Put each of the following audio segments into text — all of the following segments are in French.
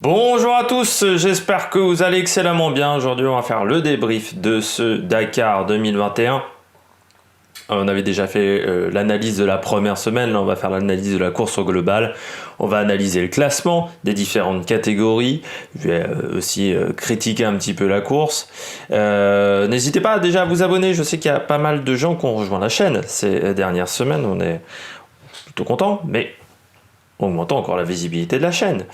Bonjour à tous, j'espère que vous allez excellemment bien. Aujourd'hui, on va faire le débrief de ce Dakar 2021. On avait déjà fait l'analyse de la première semaine, là on va faire l'analyse de la course au global. On va analyser le classement des différentes catégories. Je vais aussi critiquer un petit peu la course. N'hésitez pas déjà à vous abonner, je sais qu'il y a pas mal de gens qui ont rejoint la chaîne ces dernières semaines. On est plutôt content, mais augmentons encore la visibilité de la chaîne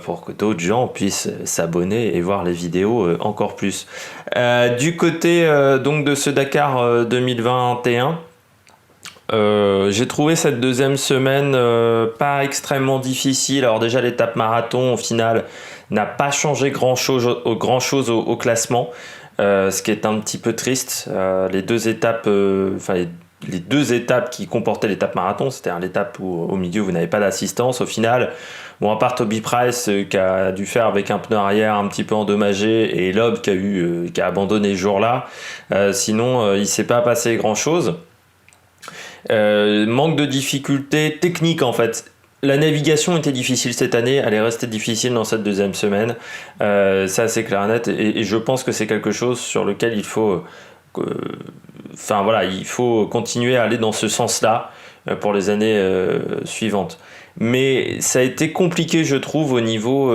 pour que d'autres gens puissent s'abonner et voir les vidéos encore plus. Du côté donc de ce Dakar 2021, j'ai trouvé cette deuxième semaine pas extrêmement difficile. Alors déjà l'étape marathon au final n'a pas changé grand-chose au classement, ce qui est un petit peu triste. Les deux étapes, les deux étapes qui comportaient l'étape marathon, c'est-à-dire l'étape où au milieu vous n'avez pas d'assistance, au final, bon, à part Toby Price qui a dû faire avec un pneu arrière un petit peu endommagé et Loeb qui a abandonné ce jour-là, sinon il ne s'est pas passé grand-chose. Manque de difficultés techniques en fait. La navigation était difficile cette année, elle est restée difficile dans cette deuxième semaine. Ça c'est clair et net et je pense que c'est quelque chose sur lequel il faut il faut continuer à aller dans ce sens-là pour les années suivantes. Mais ça a été compliqué, je trouve, au niveau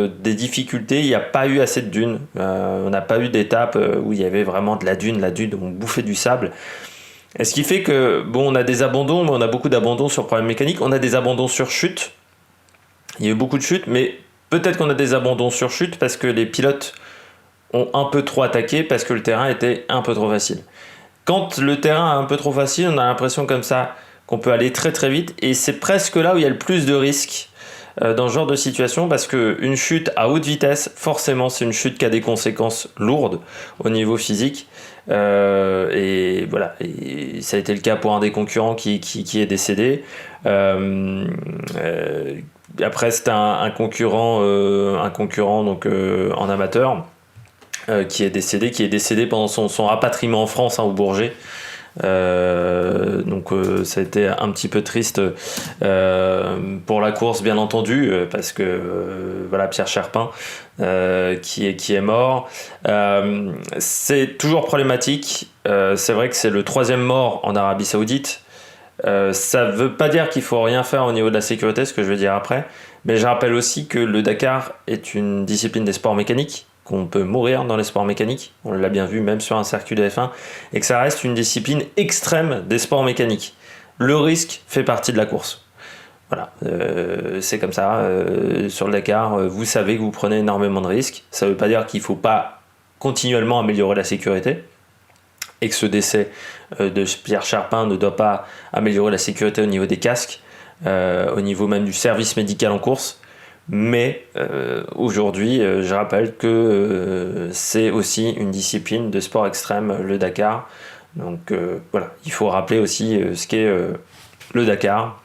des difficultés. Il n'y a pas eu assez de dunes. On n'a pas eu d'étape où il y avait vraiment de la dune. La dune, on bouffait du sable. Et ce qui fait que, bon, on a des abandons, mais on a beaucoup d'abandons sur problème mécanique. On a des abandons sur chute. Il y a eu beaucoup de chutes, mais peut-être qu'on a des abandons sur chute parce que les pilotes ont un peu trop attaqué, parce que le terrain était un peu trop facile. Quand le terrain est un peu trop facile, on a l'impression comme ça qu'on peut aller très très vite, et c'est presque là où il y a le plus de risques dans ce genre de situation, parce qu'une chute à haute vitesse, forcément c'est une chute qui a des conséquences lourdes au niveau physique, et voilà, et ça a été le cas pour un des concurrents qui est décédé. Après c'était un concurrent donc en amateur, qui est décédé pendant son rapatriement en France, au Bourget. Donc ça a été un petit peu triste pour la course, bien entendu, parce que voilà, Pierre Cherpin qui est mort. C'est toujours problématique. C'est vrai que c'est le troisième mort en Arabie Saoudite. Ça ne veut pas dire qu'il faut rien faire au niveau de la sécurité, ce que je vais dire après, mais je rappelle aussi que le Dakar est une discipline des sports mécaniques, qu'on peut mourir dans les sports mécaniques, on l'a bien vu même sur un circuit de F1, et que ça reste une discipline extrême des sports mécaniques. Le risque fait partie de la course. Voilà, c'est comme ça. Sur le Dakar, vous savez que vous prenez énormément de risques. Ça ne veut pas dire qu'il ne faut pas continuellement améliorer la sécurité, et que ce décès de Pierre Cherpin ne doit pas améliorer la sécurité au niveau des casques, au niveau même du service médical en course. Mais aujourd'hui, je rappelle que c'est aussi une discipline de sport extrême, le Dakar. Donc voilà, il faut rappeler aussi ce qu'est le Dakar.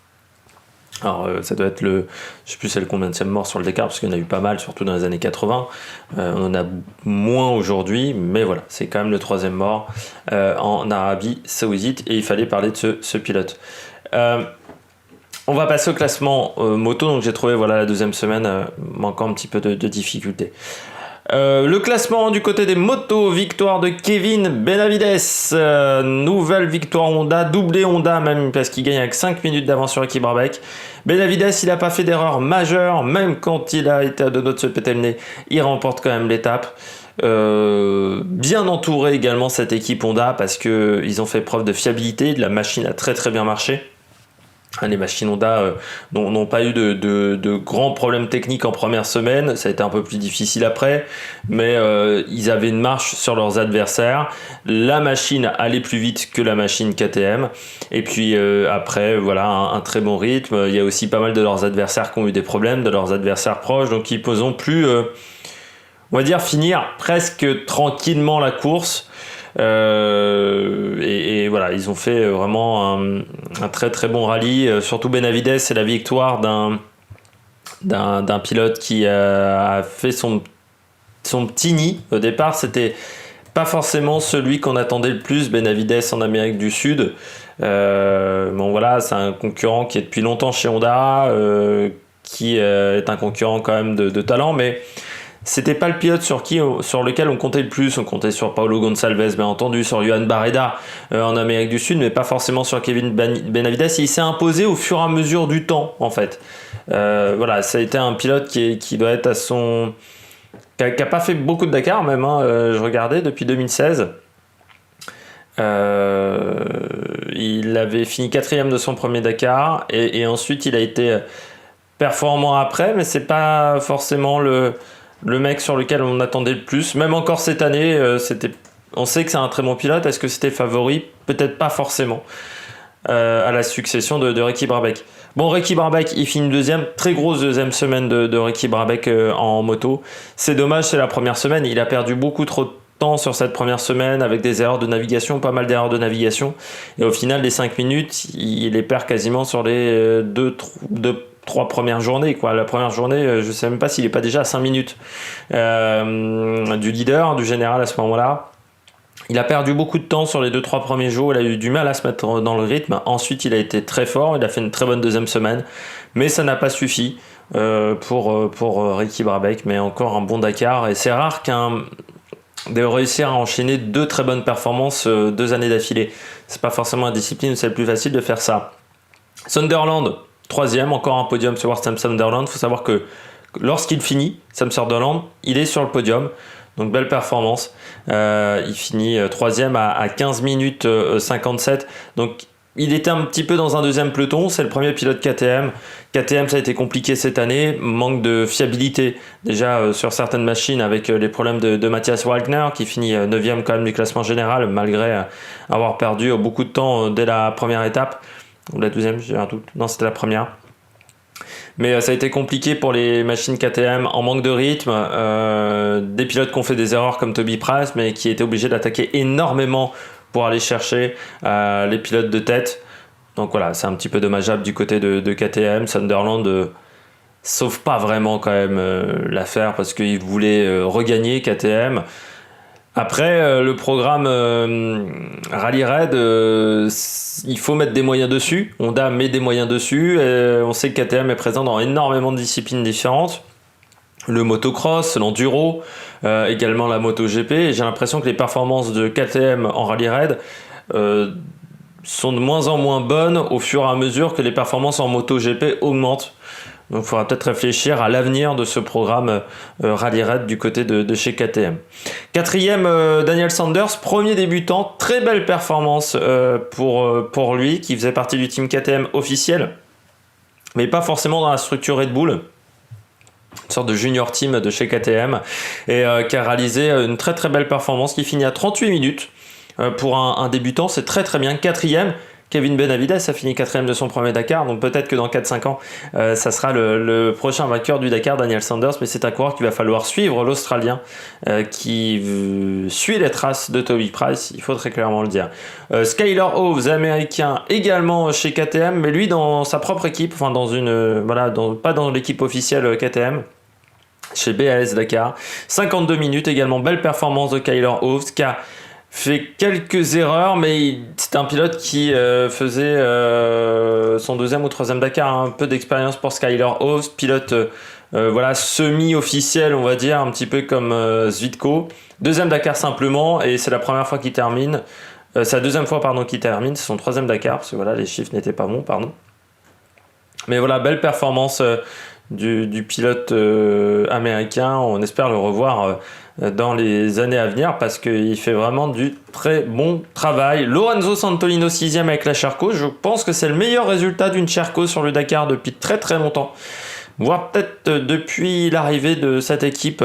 Alors ça doit être je sais plus c'est le combienième mort sur le Dakar, parce qu'il y en a eu pas mal, surtout dans les années 80. On en a moins aujourd'hui, mais voilà, c'est quand même le troisième mort en Arabie Saoudite, et il fallait parler de ce pilote. On va passer au classement moto. Donc j'ai trouvé la deuxième semaine manquant un petit peu de difficulté. Le classement du côté des motos: victoire de Kevin Benavides, nouvelle victoire Honda, doublé Honda même, parce qu'il gagne avec 5 minutes d'avance sur Ricky Brabec. Benavides, il n'a pas fait d'erreur majeure, même quand il a été à deux doigts de se péter le nez, il remporte quand même l'étape. Bien entouré également cette équipe Honda, parce qu'ils ont fait preuve de fiabilité, la machine a très très bien marché. Les machines Honda n'ont pas eu de grands problèmes techniques en première semaine, ça a été un peu plus difficile après, mais ils avaient une marche sur leurs adversaires. La machine allait plus vite que la machine KTM, et puis après voilà, un très bon rythme. Il y a aussi pas mal de leurs adversaires qui ont eu des problèmes, de leurs adversaires proches, donc ils n'ont plus on va dire finir presque tranquillement la course. Et voilà, ils ont fait vraiment un très très bon rallye. Surtout Benavides, c'est la victoire d'un pilote qui a fait son petit nid. Au départ, c'était pas forcément celui qu'on attendait le plus, Benavides en Amérique du Sud. Bon voilà, c'est un concurrent qui est depuis longtemps chez Honda, qui est un concurrent quand même de talent, mais c'était pas le pilote sur lequel on comptait le plus. On comptait sur Paulo Gonçalves, bien entendu, sur Johan Barreda en Amérique du Sud, mais pas forcément sur Kevin Benavides. Il s'est imposé au fur et à mesure du temps, en fait. Voilà, ça a été un pilote qui doit être qui a pas fait beaucoup de Dakar, même. Je regardais depuis 2016. Il avait fini 4e de son premier Dakar, et ensuite il a été performant après, mais c'est pas forcément le mec sur lequel on attendait le plus. Même encore cette année, on sait que c'est un très bon pilote. Est-ce que c'était favori? Peut-être pas forcément à la succession de Ricky Brabec. Bon, Ricky Brabec, il finit deuxième. Très grosse deuxième semaine de Ricky Brabec en moto. C'est dommage, c'est la première semaine. Il a perdu beaucoup trop de temps sur cette première semaine avec des erreurs de navigation, pas mal d'erreurs de navigation. Et au final, les 5 minutes, il les perd quasiment sur les 3 premières journées, quoi. La première journée, je sais même pas s'il est pas déjà à 5 minutes du leader, du général à ce moment-là. Il a perdu beaucoup de temps sur les 2-3 premiers jours, il a eu du mal à se mettre dans le rythme. Ensuite, il a été très fort, il a fait une très bonne deuxième semaine, mais ça n'a pas suffi pour Ricky Brabec, mais encore un bon Dakar. Et c'est rare de réussir à enchaîner 2 très bonnes performances 2 années d'affilée. C'est pas forcément la discipline où c'est le plus facile de faire ça. Sunderland, 3e, encore un podium sur Sam Sunderland. Il faut savoir que lorsqu'il finit, Sam Sunderland, il est sur le podium. Donc belle performance. Il finit 3e à 15 minutes 57. Donc il était un petit peu dans un deuxième peloton. C'est le premier pilote KTM. KTM, ça a été compliqué cette année. Manque de fiabilité déjà sur certaines machines avec les problèmes de Matthias Wagner qui finit 9e quand même du classement général malgré avoir perdu beaucoup de temps dès la première étape. Ou la deuxième, j'ai un doute. Non, c'était la première. Mais ça a été compliqué pour les machines KTM en manque de rythme. Des pilotes qui ont fait des erreurs comme Toby Price, mais qui étaient obligés d'attaquer énormément pour aller chercher les pilotes de tête. Donc voilà, c'est un petit peu dommageable du côté de KTM. Sunderland sauve pas vraiment quand même l'affaire parce qu'il voulait regagner KTM. Après, le programme Rally Raid, il faut mettre des moyens dessus. Honda met des moyens dessus. On sait que KTM est présent dans énormément de disciplines différentes. Le motocross, l'enduro, également la MotoGP. Et j'ai l'impression que les performances de KTM en Rally Raid sont de moins en moins bonnes au fur et à mesure que les performances en MotoGP augmentent. Donc il faudra peut-être réfléchir à l'avenir de ce programme Rally Raid du côté de chez KTM. 4e, Daniel Sanders, premier débutant, très belle performance pour lui, qui faisait partie du team KTM officiel, mais pas forcément dans la structure Red Bull, une sorte de junior team de chez KTM, et qui a réalisé une très très belle performance, qui finit à 38 minutes. Pour un débutant, c'est très très bien. 4e, Kevin Benavides a fini 4e de son premier Dakar, donc peut-être que dans 4-5 ans, ça sera le prochain vainqueur du Dakar, Daniel Sanders, mais c'est un coureur qu'il va falloir suivre, l'Australien, qui suit les traces de Toby Price, il faut très clairement le dire. Skyler Hoves, américain, également chez KTM, mais lui dans sa propre équipe, enfin pas dans l'équipe officielle KTM, chez BAS Dakar. 52 minutes également, belle performance de Skyler Hoves, qui a fait quelques erreurs, mais c'est un pilote qui faisait son 2e ou 3e Dakar, un peu d'expérience pour Skyler Hoves, pilote semi-officiel, on va dire, un petit peu comme Zvitko. 2e Dakar simplement, et c'est la première fois qu'il termine. C'est la 2e fois qu'il termine, c'est son 3e Dakar, parce que voilà, les chiffres n'étaient pas bons, pardon. Mais voilà, belle performance du pilote américain. On espère le revoir dans les années à venir parce qu'il fait vraiment du très bon travail. Lorenzo Santolino 6e avec la Sherco. Je pense que c'est le meilleur résultat d'une Sherco sur le Dakar depuis très très longtemps, voire peut-être depuis l'arrivée de cette équipe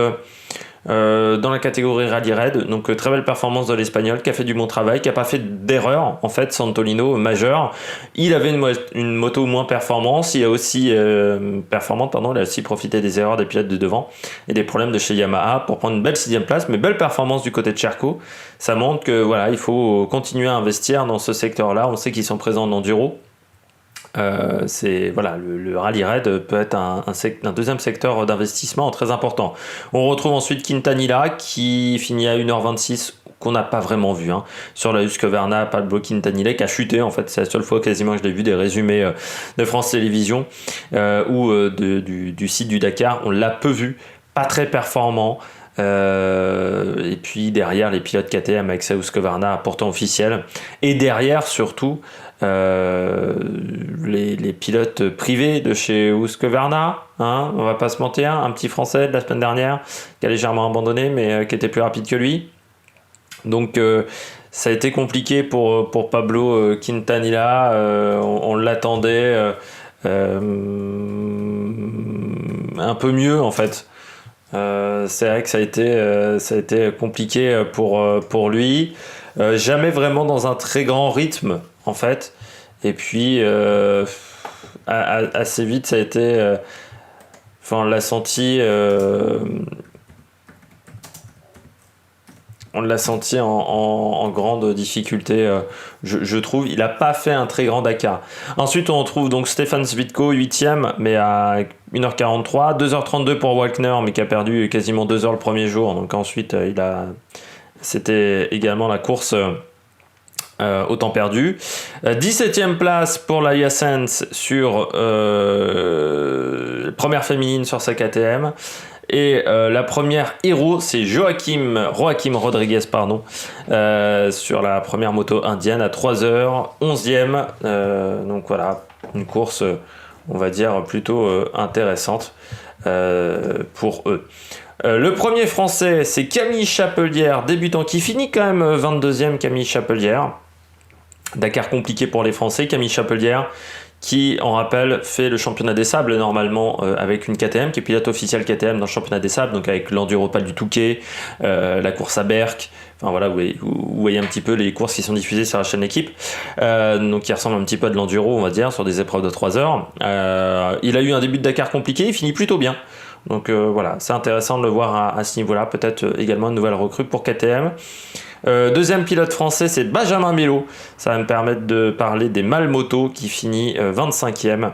dans la catégorie Rally Raid. Donc très belle performance de l'Espagnol qui a fait du bon travail, qui n'a pas fait d'erreur en fait, Santolino majeur. Il avait une moto moins performante, il a aussi il a aussi profité des erreurs des pilotes de devant et des problèmes de chez Yamaha pour prendre une belle 6e place, mais belle performance du côté de Sherco. Ça montre que voilà, il faut continuer à investir dans ce secteur-là. On sait qu'ils sont présents en enduro. Le Rally Raid peut être un deuxième secteur d'investissement très important. On retrouve ensuite Quintanilla qui finit à 1h26 qu'on n'a pas vraiment vu. Sur la Husqvarna, Pablo Quintanilla qui a chuté, en fait, c'est la seule fois quasiment que je l'ai vu des résumés de France Télévisions ou du site du Dakar. On l'a peu vu, pas très performant. Et puis derrière les pilotes KTM avec sa Husqvarna pourtant officielle, et derrière surtout les pilotes privés de chez Husqvarna, on va pas se mentir, un petit français de la semaine dernière qui a légèrement abandonné mais qui était plus rapide que lui, donc ça a été compliqué pour Pablo Quintanilla. On l'attendait un peu mieux en fait. C'est vrai que ça a été compliqué pour lui. Jamais vraiment dans un très grand rythme en fait. Et puis assez vite ça a été. On l'a senti. On l'a senti en grande difficulté, je trouve. Il n'a pas fait un très grand Dakar. Ensuite, on retrouve donc Stefan Svitko, 8ème, mais à 1h43. 2h32 pour Walkner, mais qui a perdu quasiment 2 heures le premier jour. Donc ensuite, c'était également la course au temps perdu. 17ème place pour la Yasens sur première féminine sur sa KTM. Et la première héros, c'est Joaquim Rodriguez, sur la première moto indienne à 3h, 11e. Donc voilà, une course, on va dire, plutôt intéressante pour eux. Le premier français, c'est Camille Chapelière, débutant, qui finit quand même 22e, Camille Chapelière. Dakar compliqué pour les Français, Camille Chapelière, qui, on rappelle, fait le championnat des sables normalement avec une KTM, qui est pilote officiel KTM dans le championnat des sables, donc avec l'Enduropal du Touquet, la course à Berck, enfin voilà, vous voyez un petit peu les courses qui sont diffusées sur la chaîne Équipe, donc qui ressemblent un petit peu à de l'enduro, on va dire, sur des épreuves de 3 heures. Il a eu un début de Dakar compliqué, il finit plutôt bien. Donc voilà, c'est intéressant de le voir à ce niveau-là, peut-être également une nouvelle recrue pour KTM. Deuxième pilote français, c'est Benjamin Mélot. Ça va me permettre de parler des Malmoto qui finit 25e.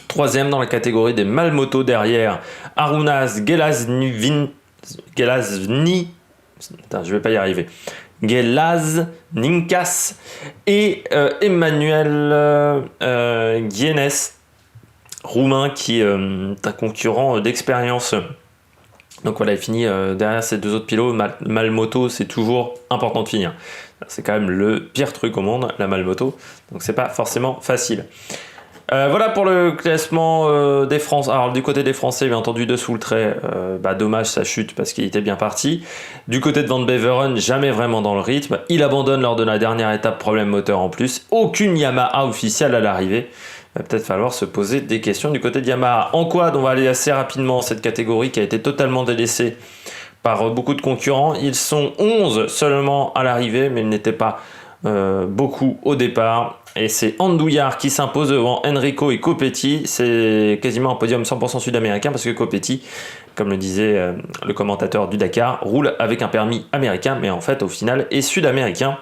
Troisième dans la catégorie des Malmoto derrière Arunas Gelazninkas et Emmanuel Guienes, roumain, qui est un concurrent d'expérience. Donc voilà, il finit derrière ces deux autres pilotes. Malmoto, c'est toujours important de finir. C'est quand même le pire truc au monde, la Malmoto. Donc c'est pas forcément facile. Voilà pour le classement des Français. Alors du côté des Français, bien entendu, dessous le trait, dommage, ça chute parce qu'il était bien parti. Du côté de Van Beveren, jamais vraiment dans le rythme. Il abandonne lors de la dernière étape, problème moteur en plus. Aucune Yamaha officielle à l'arrivée. Il va peut-être falloir se poser des questions du côté de Yamaha. En quad, on va aller assez rapidement, cette catégorie qui a été totalement délaissée par beaucoup de concurrents. Ils sont 11 seulement à l'arrivée, mais ils n'étaient pas beaucoup au départ. Et c'est Andouillard qui s'impose devant Enrico et Copetti. C'est quasiment un podium 100% sud-américain parce que Copetti, comme le disait le commentateur du Dakar, roule avec un permis américain, mais en fait, au final, est sud-américain.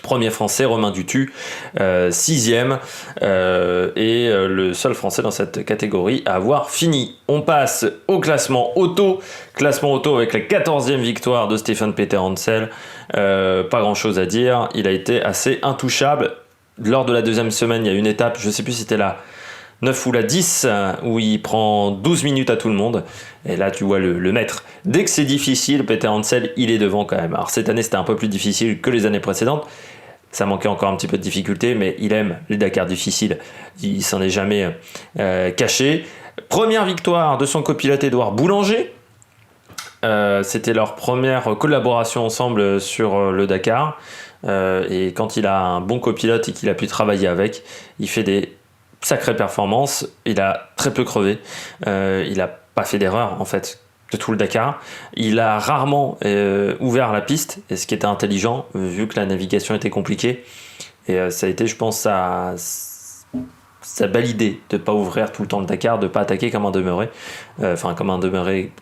Premier français, Romain Dutu, 6e, et le seul français dans cette catégorie à avoir fini. On passe au classement auto. Classement auto avec la 14e victoire de Stefan Peter Hansel. Pas grand chose à dire, il a été assez intouchable. Lors de la deuxième semaine, il y a une étape, je ne sais plus si c'était la 9 ou la 10, où il prend 12 minutes à tout le monde. Et là, tu vois le maître. Dès que c'est difficile, Peter Hansel, il est devant quand même. Alors cette année, c'était un peu plus difficile que les années précédentes. Ça manquait encore un petit peu de difficulté, mais il aime les Dakar difficiles. Il s'en est jamais caché. Première victoire de son copilote Édouard Boulanger. C'était leur première collaboration ensemble sur le Dakar. Et quand il a un bon copilote et qu'il a pu travailler avec, il fait des sacrées performances. Il a très peu crevé. Il n'a pas fait d'erreur en fait de tout le Dakar. Il a rarement ouvert la piste, et ce qui était intelligent vu que la navigation était compliquée. Et ça a été, je pense, sa belle idée de ne pas ouvrir tout le temps le Dakar, de ne pas attaquer comme un demeuré.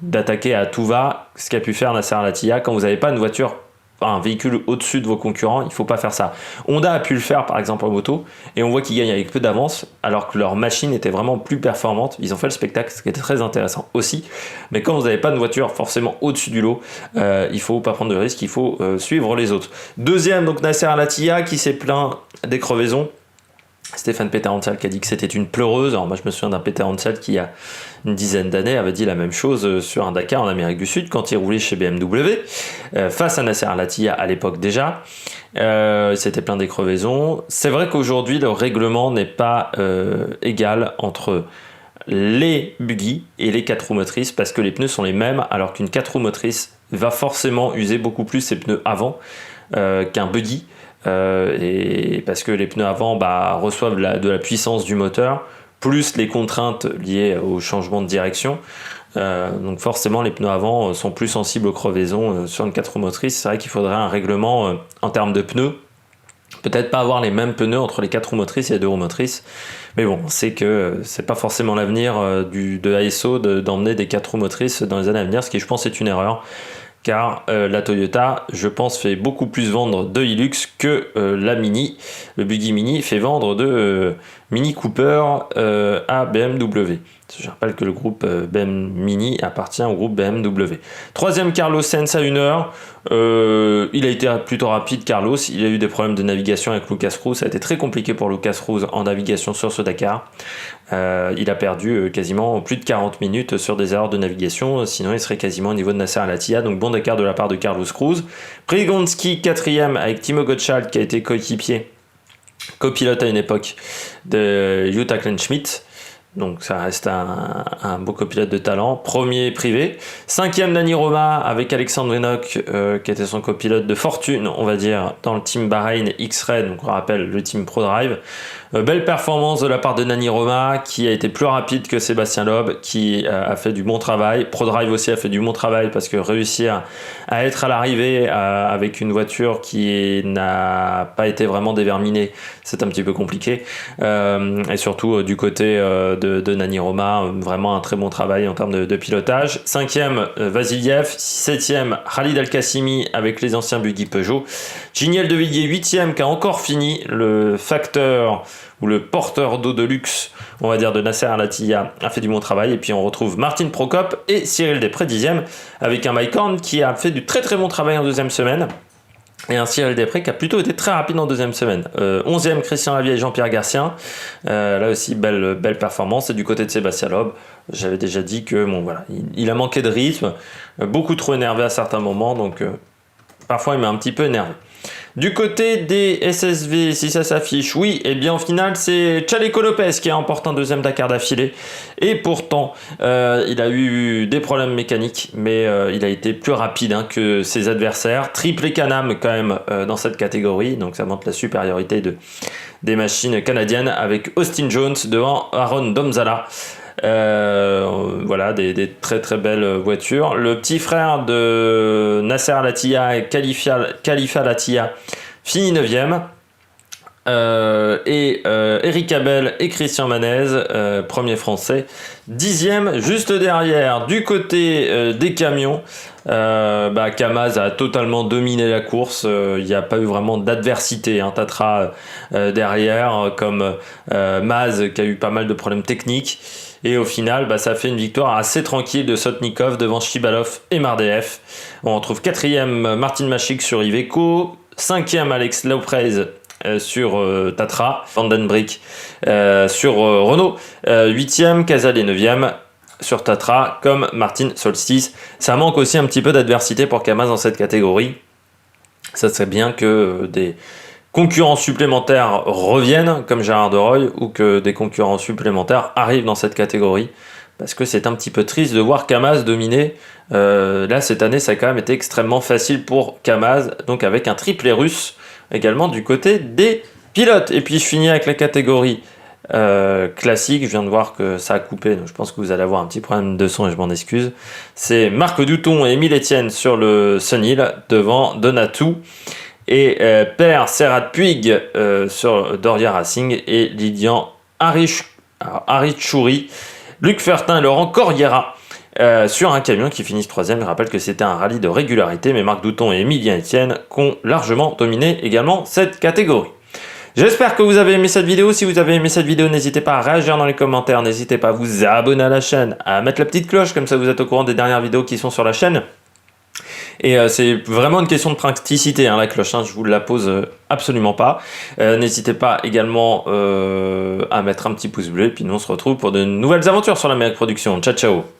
D'attaquer à tout va, ce qu'a pu faire Nasser Al-Attiyah quand vous n'avez pas une voiture un véhicule au-dessus de vos concurrents, il ne faut pas faire ça. Honda a pu le faire par exemple en moto, et on voit qu'ils gagnent avec peu d'avance, alors que leur machine était vraiment plus performante. Ils ont fait le spectacle, ce qui était très intéressant aussi. Mais quand vous n'avez pas de voiture forcément au-dessus du lot, il ne faut pas prendre de risques, il faut suivre les autres. Deuxième, donc Nasser Al-Attiyah qui s'est plaint des crevaisons. Stéphane Peterhansel qui a dit que c'était une pleureuse. Alors moi je me souviens d'un Peterhansel qui il y a une dizaine d'années avait dit la même chose sur un Dakar en Amérique du Sud quand il roulait chez BMW face à Nasser Al-Attiyah à l'époque déjà. C'était plein des crevaisons. C'est vrai qu'aujourd'hui le règlement n'est pas égal entre les buggy et les 4 roues motrices parce que les pneus sont les mêmes alors qu'une 4 roues motrice va forcément user beaucoup plus ses pneus avant qu'un buggy. Et parce que les pneus avant reçoivent de la puissance du moteur plus les contraintes liées au changement de direction, donc forcément les pneus avant sont plus sensibles aux crevaisons sur une 4 roues motrices. C'est vrai qu'il faudrait un règlement en termes de pneus, peut-être pas avoir les mêmes pneus entre les 4 roues motrices et les 2 roues motrices, mais bon, c'est que c'est pas forcément l'avenir de ASO d'emmener des 4 roues motrices dans les années à venir, ce qui je pense est une erreur. Car la Toyota, je pense, fait beaucoup plus vendre de Hilux que la Mini. Le Buggy Mini fait vendre de Mini Cooper à BMW. Je rappelle que le groupe BMW Mini appartient au groupe BMW. Troisième, Carlos Sainz à 1 heure. Il a été plutôt rapide, Carlos. Il a eu des problèmes de navigation avec Lucas Cruz. Ça a été très compliqué pour Lucas Cruz en navigation sur ce Dakar. Il a perdu quasiment plus de 40 minutes sur des erreurs de navigation. Sinon, il serait quasiment au niveau de Nasser Al-Attiyah. Donc bon Dakar de la part de Carlos Cruz. Prigonski, 4e avec Timo Gottschalk qui a été copilote à une époque de Jutta Kleinschmidt. Donc ça reste un beau copilote de talent. Premier privé. 5e Nani Roma avec Alexandre Enoch qui était son copilote de fortune, on va dire, dans le team Bahreïn X-Red, donc on rappelle le team ProDrive. Belle performance de la part de Nani Roma qui a été plus rapide que Sébastien Loeb, qui a fait du bon travail. ProDrive aussi a fait du bon travail parce que réussir à être à l'arrivée avec une voiture qui n'a pas été vraiment déverminée, c'est un petit peu compliqué. Et surtout du côté de Nani Roma, vraiment un très bon travail en termes de pilotage. 5e Vasiliev, 7e Khalid Al-Qassimi avec les anciens buggy Peugeot. Giniel de Villiers, 8e qui a encore fini le facteur ou le porteur d'eau de luxe, on va dire, de Nasser Al-Attiyah, a fait du bon travail. Et puis on retrouve Martin Prokop et Cyril Després, 10e, avec un Mike Horn qui a fait du très très bon travail en deuxième semaine. Et un Cyril Després qui a plutôt été très rapide en deuxième semaine. 11e Christian Lavie et Jean-Pierre Garcien. Là aussi, belle performance. Et du côté de Sébastien Loeb, j'avais déjà dit que il a manqué de rythme, beaucoup trop énervé à certains moments, donc parfois il m'a un petit peu énervé. Du côté des SSV, si ça s'affiche, oui, et bien au final c'est Chaleco Lopez qui a remporté un deuxième Dakar d'affilée. Et pourtant, il a eu des problèmes mécaniques, mais il a été plus rapide que ses adversaires. Triplé Can-Am quand même dans cette catégorie, donc ça montre la supériorité des machines canadiennes avec Austin Jones devant Aaron Domzala. Voilà, des très très belles voitures. Le petit frère de Nasser Al-Attiyah, Khalifa Al-Attiyah, finit 9e. Et Eric Abel et Christian Manez, premier français, 10e. Juste derrière, du côté des camions, Kamaz a totalement dominé la course. Il n'y a pas eu vraiment d'adversité. Tatra derrière, comme Maz qui a eu pas mal de problèmes techniques. Et au final, ça fait une victoire assez tranquille de Sotnikov devant Shibalov et Mardeev. On retrouve 4e Martin Machik sur Iveco, 5e Alex Lauprez sur Tatra, Vandenbrick sur Renault, 8e Casale 9e sur Tatra comme Martin Solstice. Ça manque aussi un petit peu d'adversité pour Kamaz dans cette catégorie. Ça serait bien que des concurrents supplémentaires reviennent comme Gérard Deroy ou que des concurrents supplémentaires arrivent dans cette catégorie, parce que c'est un petit peu triste de voir Kamaz dominer. Là cette année ça a quand même été extrêmement facile pour Kamaz, donc avec un triplé russe également du côté des pilotes. Et puis je finis avec la catégorie classique. Je viens de voir que ça a coupé, donc je pense que vous allez avoir un petit problème de son et je m'en excuse. C'est Marc Douton et Émile Etienne sur le Sunil devant Donatou et Per Serrat Puig sur Doria Racing et Lydian Arichouri, Luc Fertin et Laurent Corriera sur un camion qui finisse 3e. Je rappelle que c'était un rallye de régularité, mais Marc Douton et Emilien Etienne qui ont largement dominé également cette catégorie. J'espère que vous avez aimé cette vidéo. Si vous avez aimé cette vidéo, n'hésitez pas à réagir dans les commentaires, n'hésitez pas à vous abonner à la chaîne, à mettre la petite cloche, comme ça vous êtes au courant des dernières vidéos qui sont sur la chaîne. Et c'est vraiment une question de praticité, hein, la cloche, hein, je vous la pose absolument pas. N'hésitez pas également à mettre un petit pouce bleu, et puis nous on se retrouve pour de nouvelles aventures sur l'Amérique Production. Ciao ciao.